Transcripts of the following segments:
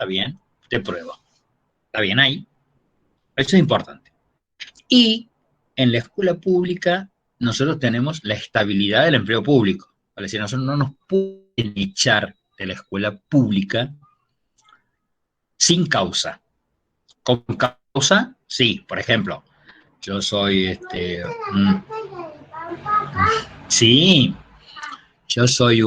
está bien, usted prueba, está bien ahí, eso es importante. Y en la escuela pública nosotros tenemos la estabilidad del empleo público, es decir, nosotros no nos pueden echar de la escuela pública sin causa. Con causa, sí, por ejemplo, yo soy sí, yo soy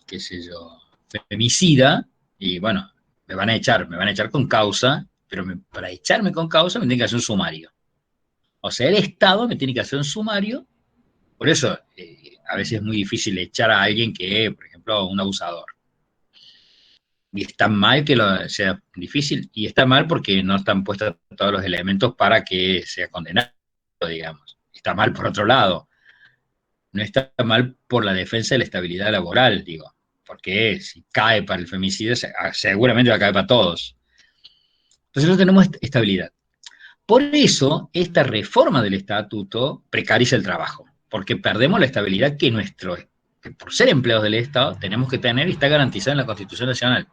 qué sé yo, femicida, y bueno, me van a echar con causa, pero para echarme con causa me tienen que hacer un sumario. O sea, el Estado me tiene que hacer un sumario, por eso a veces es muy difícil echar a alguien que, por ejemplo, un abusador. Y está mal que sea difícil, y está mal porque no están puestos todos los elementos para que sea condenado, digamos. Está mal por otro lado. No está mal por la defensa de la estabilidad laboral, digo, porque si cae para el femicidio, seguramente va a caer para todos. Entonces no tenemos estabilidad. Por eso, esta reforma del estatuto precariza el trabajo, porque perdemos la estabilidad que por ser empleados del Estado tenemos que tener y está garantizada en la Constitución Nacional.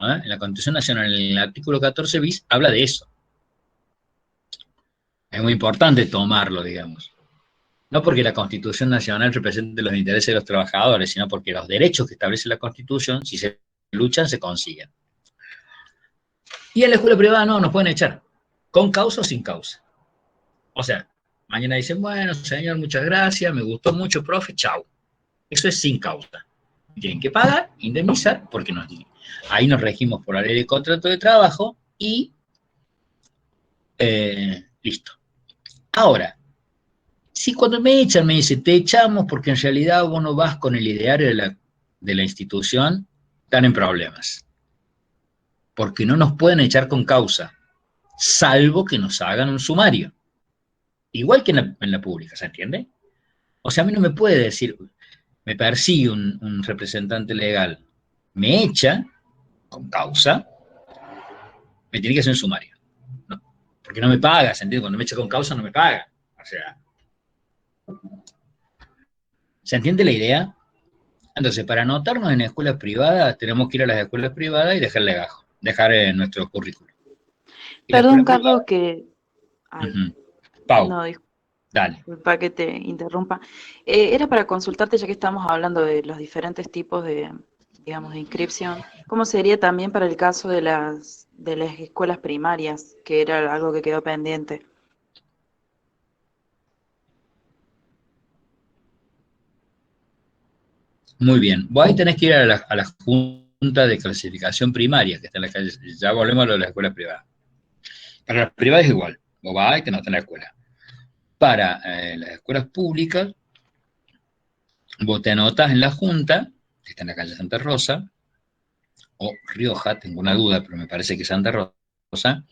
¿Eh? En la Constitución Nacional, en el artículo 14 bis, habla de eso. Es muy importante tomarlo, digamos. No porque la Constitución Nacional represente los intereses de los trabajadores, sino porque los derechos que establece la Constitución, si se luchan, se consiguen. Y en la escuela privada no, nos pueden echar, con causa o sin causa. O sea, mañana dicen, bueno, señor, muchas gracias, me gustó mucho, profe, chau. Eso es sin causa. Tienen que pagar, indemnizar, porque ahí nos regimos por la ley de contrato de trabajo y listo. Ahora, si cuando me echan me dice, te echamos porque en realidad vos no vas con el ideario de la institución, están en problemas. Porque no nos pueden echar con causa, salvo que nos hagan un sumario. Igual que en la pública, ¿se entiende? O sea, a mí no me puede decir, me persigue un representante legal, me echa con causa, me tiene que hacer un sumario. ¿No? Porque no me paga, ¿se entiende? Cuando me echa con causa no me paga. O sea, ¿se entiende la idea? Entonces, para anotarnos en escuelas privadas, tenemos que ir a las escuelas privadas y dejar legajo, dejar nuestro currículum. Y la Perdón, escuela Carlos, privada, que... Ay, Pau, no, dale. disculpa que te interrumpa. Era para consultarte, ya que estamos hablando de los diferentes tipos de, digamos, de inscripción, ¿cómo sería también para el caso de las escuelas primarias, que era algo que quedó pendiente? Muy bien. Vos ahí tenés que ir a la Junta de Clasificación Primaria, que está en la calle. Ya volvemos a lo de la escuela privada. Para las privadas es igual. Vos vas y te anotas en la escuela. Para las escuelas públicas, vos te anotas en la Junta, que está en la calle Santa Rosa, o Rioja, tengo una duda, pero me parece que Santa Rosa.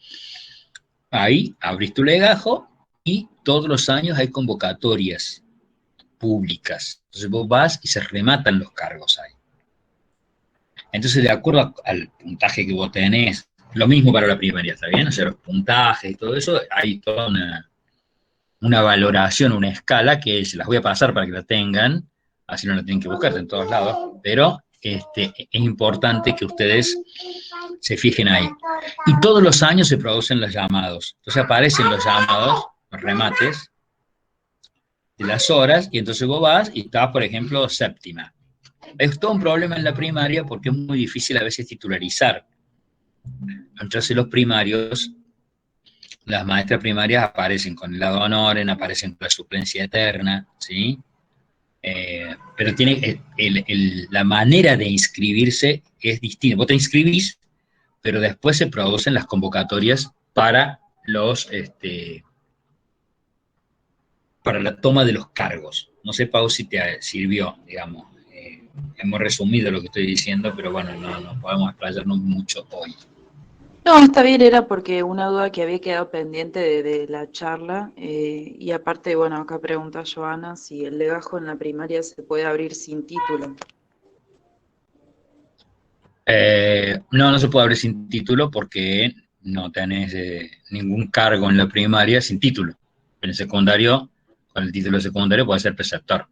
Ahí abrís tu legajo y todos los años hay convocatorias públicas. Entonces vos vas y se rematan los cargos ahí. Entonces, de acuerdo al puntaje que vos tenés, lo mismo para la primaria, ¿está bien? O sea, los puntajes y todo eso, hay toda una valoración, una escala que se las voy a pasar para que la tengan, así no la tienen que buscar en todos lados, pero es importante que ustedes se fijen ahí. Y todos los años se producen los llamados. Entonces aparecen los llamados, los remates de las horas, y entonces vos vas y estás, por ejemplo, séptima. Es todo un problema en la primaria porque es muy difícil a veces titularizar. Entonces los primarios, las maestras primarias aparecen con el lado honoren, aparecen con la suplencia eterna, ¿sí? Pero tiene la manera de inscribirse es distinta. Vos te inscribís, pero después se producen las convocatorias para para la toma de los cargos. No sé, Pau, si te sirvió, digamos. Hemos resumido lo que estoy diciendo, pero bueno, no podemos explayarnos mucho hoy. No, está bien, era porque una duda que había quedado pendiente de la charla, y aparte, bueno, acá pregunta Joana si el legajo en la primaria se puede abrir sin título. No se puede abrir sin título porque no tenés ningún cargo en la primaria sin título. En el secundario, con el título de secundario, puede ser preceptor.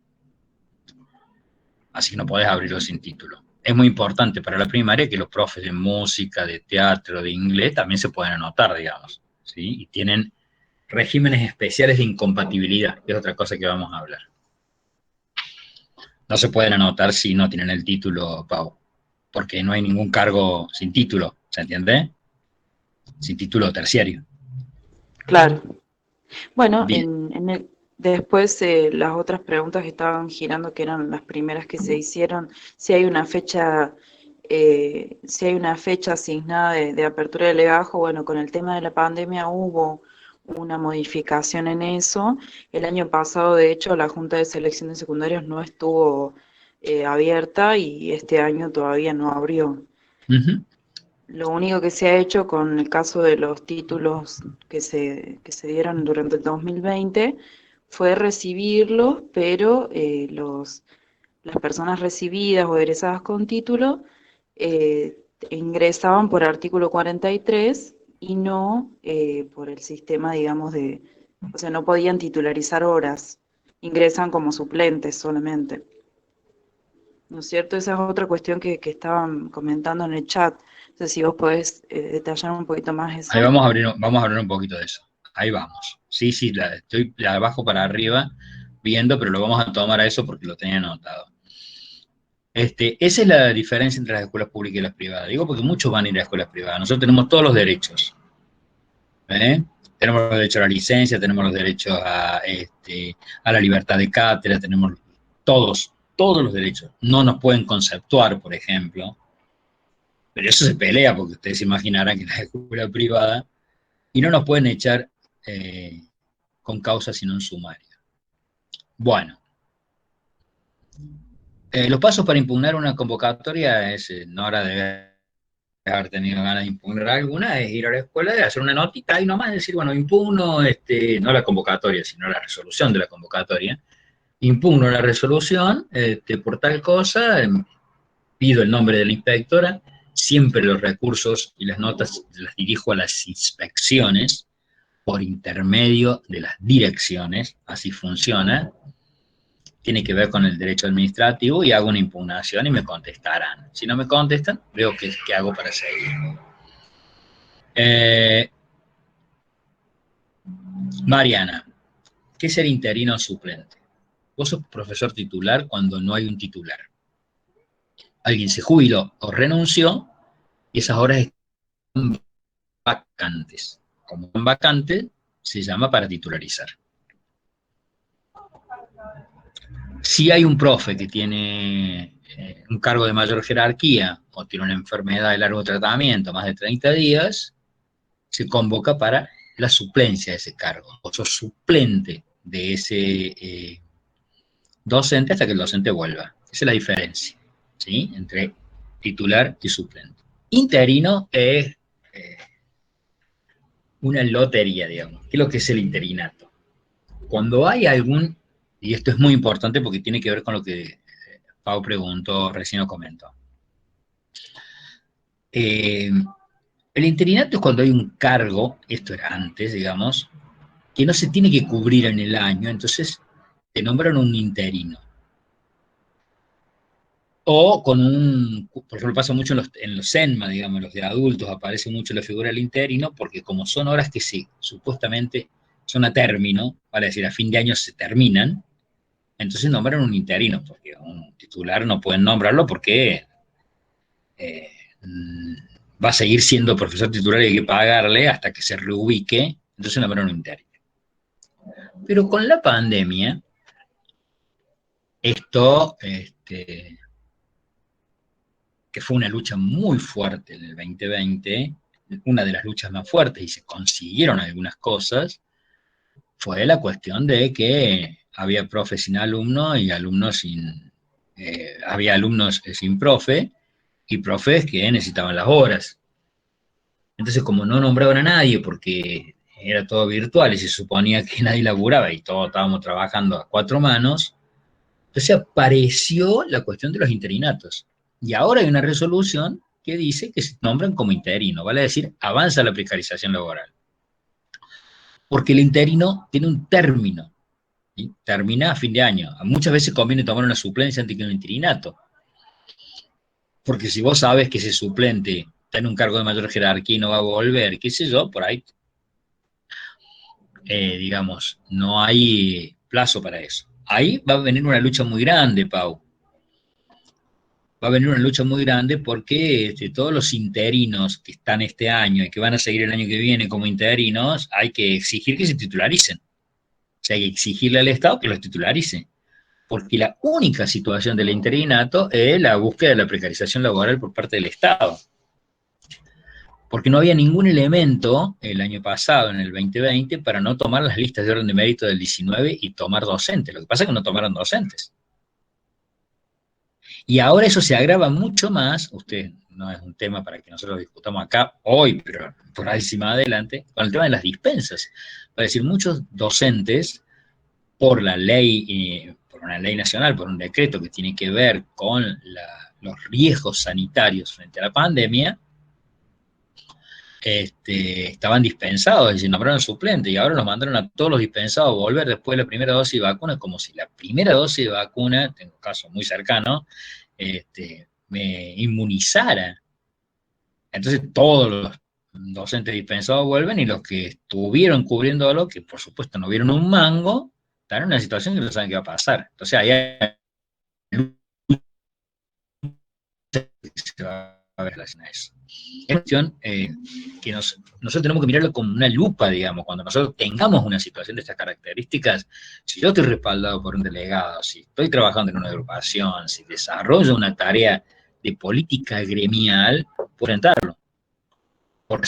así que no podés abrirlo sin título. Es muy importante para la primaria que los profes de música, de teatro, de inglés también se pueden anotar, digamos, ¿sí? Y tienen regímenes especiales de incompatibilidad, que es otra cosa que vamos a hablar. No se pueden anotar si no tienen el título, Pau, porque no hay ningún cargo sin título, ¿se entiende? Sin título terciario. Claro. Bueno, Bien. después las otras preguntas que estaban girando, que eran las primeras que se hicieron, si hay una fecha asignada de apertura de legajo, bueno, con el tema de la pandemia hubo una modificación en eso. El año pasado, de hecho, la Junta de Selección de Secundarios no estuvo abierta y este año todavía no abrió. Uh-huh. Lo único que se ha hecho con el caso de los títulos que se dieron durante el 2020 fue recibirlos, pero las personas recibidas o egresadas con título ingresaban por artículo 43 y no por el sistema, digamos, o sea, no podían titularizar horas, ingresan como suplentes solamente. ¿No es cierto? Esa es otra cuestión que estaban comentando en el chat. No sé si vos podés detallar un poquito más Ahí eso. vamos a hablar un poquito de eso. Ahí vamos. Sí, sí, estoy de abajo para arriba viendo, pero lo vamos a tomar a eso porque lo tenía anotado. Esa es la diferencia entre las escuelas públicas y las privadas. Digo porque muchos van a ir a escuelas privadas. Nosotros tenemos todos los derechos. ¿Eh? Tenemos los derechos a la licencia, tenemos los derechos a la libertad de cátedra, tenemos todos los derechos. No nos pueden conceptuar, por ejemplo, pero eso se pelea porque ustedes se imaginarán que en la escuela privada y no nos pueden echar eh, con causa sino en sumario. Bueno, los pasos para impugnar una convocatoria es, no hora de haber tenido ganas de impugnar alguna, es ir a la escuela, hacer una notita y nomás decir, bueno, impugno, no la convocatoria, sino la resolución de la convocatoria, impugno la resolución por tal cosa, pido el nombre de la inspectora, siempre los recursos y las notas las dirijo a las inspecciones por intermedio de las direcciones, así funciona, tiene que ver con el derecho administrativo y hago una impugnación y me contestarán. Si no me contestan, veo qué hago para seguir. Eh, Mariana, ¿qué es ser interino o suplente? Vos sos profesor titular cuando no hay un titular. Alguien se jubiló o renunció y esas horas están vacantes. Como son vacantes, se llama para titularizar. Si hay un profe que tiene un cargo de mayor jerarquía o tiene una enfermedad de largo tratamiento, más de 30 días, se convoca para la suplencia de ese cargo. O sos suplente de ese docente hasta que el docente vuelva. Esa es la diferencia, ¿sí? Entre titular y suplente. Interino es una lotería, digamos. ¿Qué es lo que es el interinato? Cuando hay algún, y esto es muy importante porque tiene que ver con lo que Pau preguntó, recién o comentó. Eh, el interinato es cuando hay un cargo, esto era antes, digamos, que no se tiene que cubrir en el año, entonces te nombran un interino. O con por ejemplo, pasa mucho en los SENMA, digamos, los de adultos, aparece mucho la figura del interino, porque como son horas que sí, supuestamente son a término, vale decir, a fin de año se terminan, entonces nombran un interino, porque un titular no pueden nombrarlo porque eh, va a seguir siendo profesor titular y hay que pagarle hasta que se reubique, entonces nombraron un interino. Pero con la pandemia, esto, que fue una lucha muy fuerte en el 2020, una de las luchas más fuertes y se consiguieron algunas cosas, fue la cuestión de que había profes sin alumnos y alumnos sin, había alumnos sin profe y profes que necesitaban las horas. Entonces, como no nombraban a nadie porque era todo virtual y se suponía que nadie laburaba y todos estábamos trabajando a cuatro manos, entonces apareció la cuestión de los interinatos. Y ahora hay una resolución que dice que se nombran como interino, vale decir, avanza la precarización laboral. Porque el interino tiene un término. ¿sí? Termina a fin de año. Muchas veces conviene tomar una suplencia antes que un interinato. Porque si vos sabes que ese suplente está en un cargo de mayor jerarquía y no va a volver, qué sé yo, por ahí, digamos, no hay plazo para eso. Ahí va a venir una lucha muy grande, Pau. Va a venir una lucha muy grande porque todos los interinos que están este año y que van a seguir el año que viene como interinos, hay que exigir que se titularicen. O sea, hay que exigirle al Estado que los titularice. Porque la única situación del interinato es la búsqueda de la precarización laboral por parte del Estado. Porque no había ningún elemento el año pasado, en el 2020, para no tomar las listas de orden de mérito del 19 y tomar docentes. Lo que pasa es que no tomaron docentes. Y ahora eso se agrava mucho más, usted no es un tema para que nosotros discutamos acá hoy, pero por ahí sí más adelante, con el tema de las dispensas. Es decir, muchos docentes, por la ley, por una ley nacional, por un decreto que tiene que ver con los riesgos sanitarios frente a la pandemia, estaban dispensados, es decir, nombraron suplente y ahora los mandaron a todos los dispensados a volver después de la primera dosis de vacuna, como si la primera dosis de vacuna, tengo un caso muy cercano, me inmunizara. Entonces todos los docentes dispensados vuelven y los que estuvieron cubriéndolo, que por supuesto no vieron un mango, están en una situación que no saben qué va a pasar. Entonces ahí hay se va a ver relación a eso. Es una cuestión que nosotros tenemos que mirarlo con una lupa, digamos, cuando nosotros tengamos una situación de estas características, si yo estoy respaldado por un delegado, si estoy trabajando en una agrupación, si desarrollo una tarea de política gremial, puedo enfrentarlo. Porque